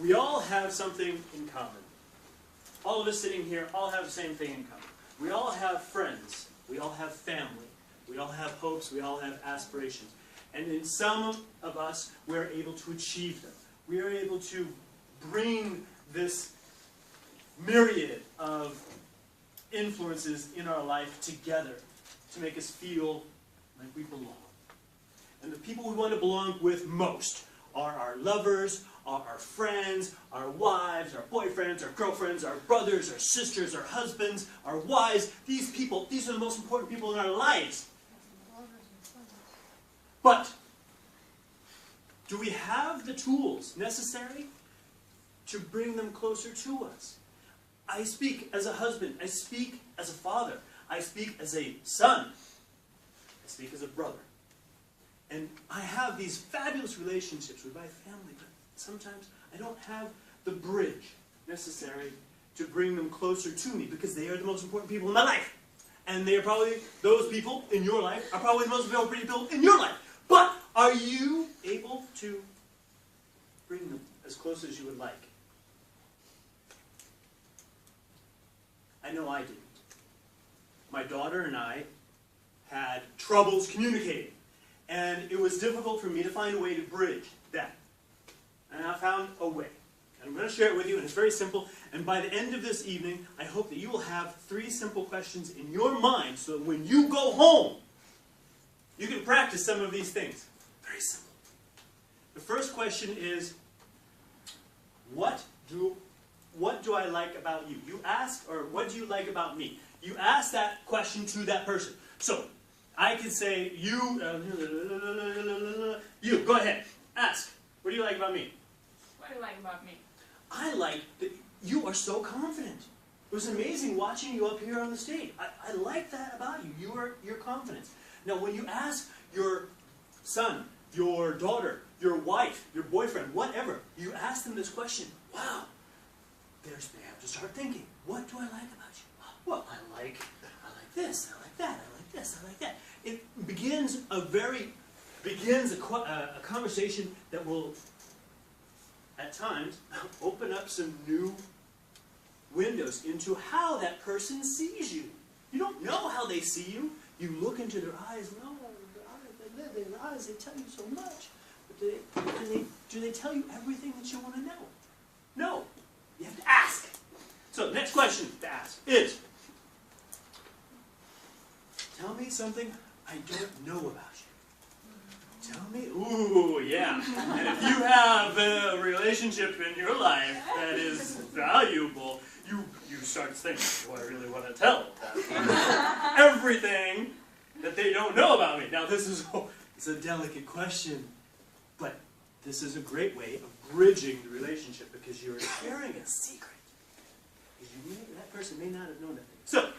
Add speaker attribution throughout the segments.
Speaker 1: We all have something in common. All of us sitting here all have the same thing in common. We all have friends. We all have family. We all have hopes. We all have aspirations. And in some of us, we're able to achieve them. We are able to bring this myriad of influences in our life together to make us feel like we belong. And the people we want to belong with most are our lovers, are our friends, our wives, our boyfriends, our girlfriends, our brothers, our sisters, our husbands, our wives. These people, these are the most important people in our lives. But do we have the tools necessary to bring them closer to us? I speak as a husband. I speak as a father. I speak as a son. I speak as a brother. And I have these fabulous relationships with my family, but sometimes I don't have the bridge necessary to bring them closer to me because they are the most important people in my life. And they are probably, those people in your life are probably the most important people in your life. But are you able to bring them as close as you would like? I know I didn't. My daughter and I had troubles communicating. And it was difficult for me to find a way to bridge that. And I found a way. And I'm going to share it with you, and it's very simple. And by the end of this evening, I hope that you will have 3 simple questions in your mind so that when you go home, you can practice some of these things. Very simple. The first question is, what do I like about you? You ask, or what do you like about me? You ask that question to that person. So, I could say, you, go ahead, ask. What do you like about me?
Speaker 2: What do you like about me?
Speaker 1: I like that you are so confident. It was amazing watching you up here on the stage. I like that about you, your confidence. Now, when you ask your son, your daughter, your wife, your boyfriend, whatever, you ask them this question, wow, they have to start thinking, what do I like about you? Well, I like this, I like that, I like this, I like that. It begins a conversation that will, at times, open up some new windows into how that person sees you. You don't know how they see you. You look into their eyes, no, their eyes, they tell you so much. But do they tell you everything that you want to know? No. You have to ask. So, next question to ask is, tell me something I don't know about you. Tell me, ooh, yeah. And if you have a relationship in your life that is valuable, you start thinking, do I really want to tell that everything that they don't know about me? Now, it's a delicate question, but this is a great way of bridging the relationship because you're sharing a secret. That person may not have known that thing. So,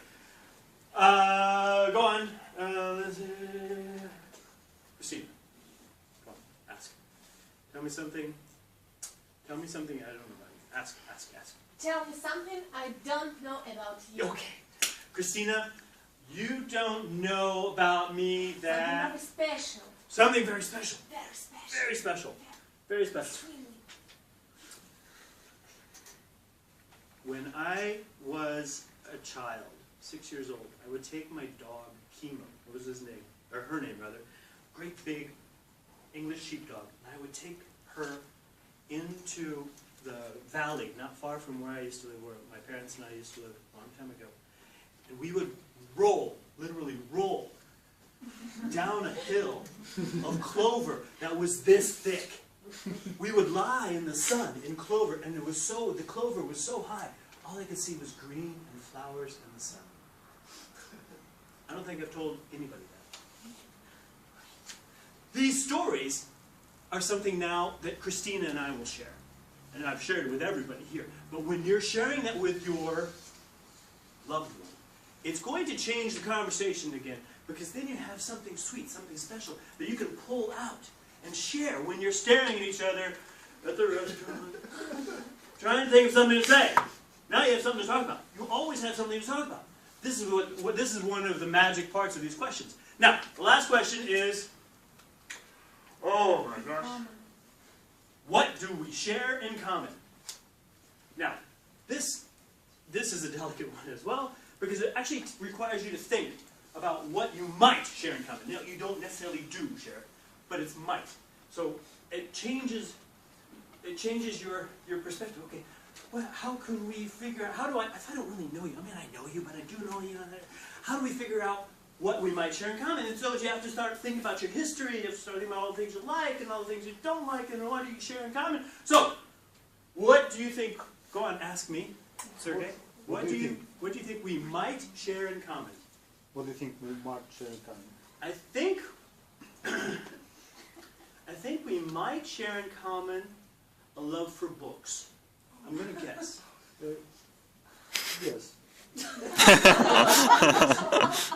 Speaker 1: go on. Christina, go on. Ask. Tell me something I don't know about you. Ask.
Speaker 3: Tell me something I don't know about you.
Speaker 1: Okay. Christina, you don't know about me that...
Speaker 3: Something very special.
Speaker 1: Something very special.
Speaker 3: Very special.
Speaker 1: Very special.
Speaker 3: Yeah.
Speaker 1: Very special.
Speaker 3: Extremely.
Speaker 1: When I was a child, 6 years old, I would take my dog, Kimo, what was his name? Or her name, rather. Great big English sheepdog. And I would take her into the valley, not far from where I used to live, where my parents and I used to live a long time ago. And we would roll, literally roll, down a hill of clover that was this thick. We would lie in the sun in clover, and the clover was so high, all I could see was green and flowers and the sun. I don't think I've told anybody that. These stories are something now that Christina and I will share. And I've shared it with everybody here. But when you're sharing that with your loved one, it's going to change the conversation again, because then you have something sweet, something special that you can pull out and share when you're staring at each other at the restaurant, trying to think of something to say. Now you have something to talk about. You always have something to talk about. This is one of the magic parts of these questions. Now, the last question is, oh my gosh, what do we share in common? Now, this is a delicate one as well, because it actually requires you to think about what you might share in common. Now, you don't necessarily do share, but it's might. So it changes your perspective. Okay, well, how can we figure out, if I don't really know you, I mean, I know you, but I do know you, how do we figure out what we might share in common? And so you have to start thinking about your history, you have to start thinking about all the things you like and all the things you don't like, and what do you share in common. So, what do you think, go on, ask me, Sergey, what do you think we might share in common?
Speaker 4: What do you think we might share in common?
Speaker 1: I think we might share in common a love for books. I'm going to guess.
Speaker 4: Yes.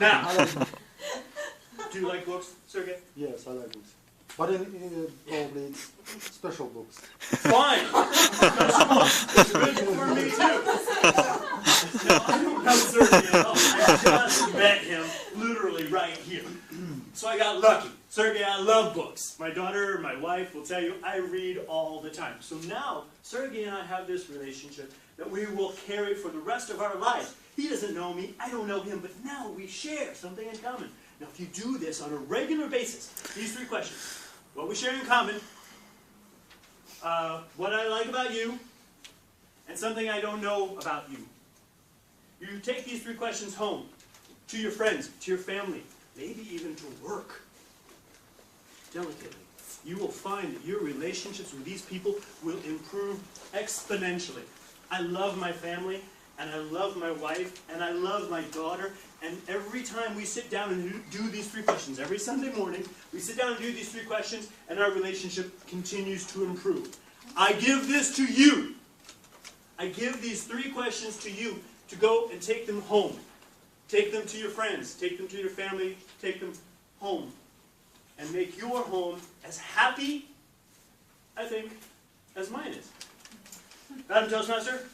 Speaker 1: Now,
Speaker 4: I like,
Speaker 1: do you like books, Sergey?
Speaker 4: yes, I like books. But probably it's special books.
Speaker 1: Fine. It's good for me too. I don't know Sergey at all. I just met him literally right here. So I got lucky. Sergey, I love books. My daughter, my wife will tell you I read all the time. So now, Sergey and I have this relationship that we will carry for the rest of our lives. He doesn't know me, I don't know him, but now we share something in common. Now if you do this on a regular basis, these 3 questions. What we share in common, what I like about you, and something I don't know about you. You take these 3 questions home, to your friends, to your family, maybe even to work. Delicately, you will find that your relationships with these people will improve exponentially. I love my family, and I love my wife, and I love my daughter, and every time we sit down and do these 3 questions, every Sunday morning, we sit down and do these 3 questions, and our relationship continues to improve. I give this to you. I give these 3 questions to you to go and take them home. Take them to your friends, take them to your family, take them home. And make your home as happy, I think, as mine is. Madam Toastmaster?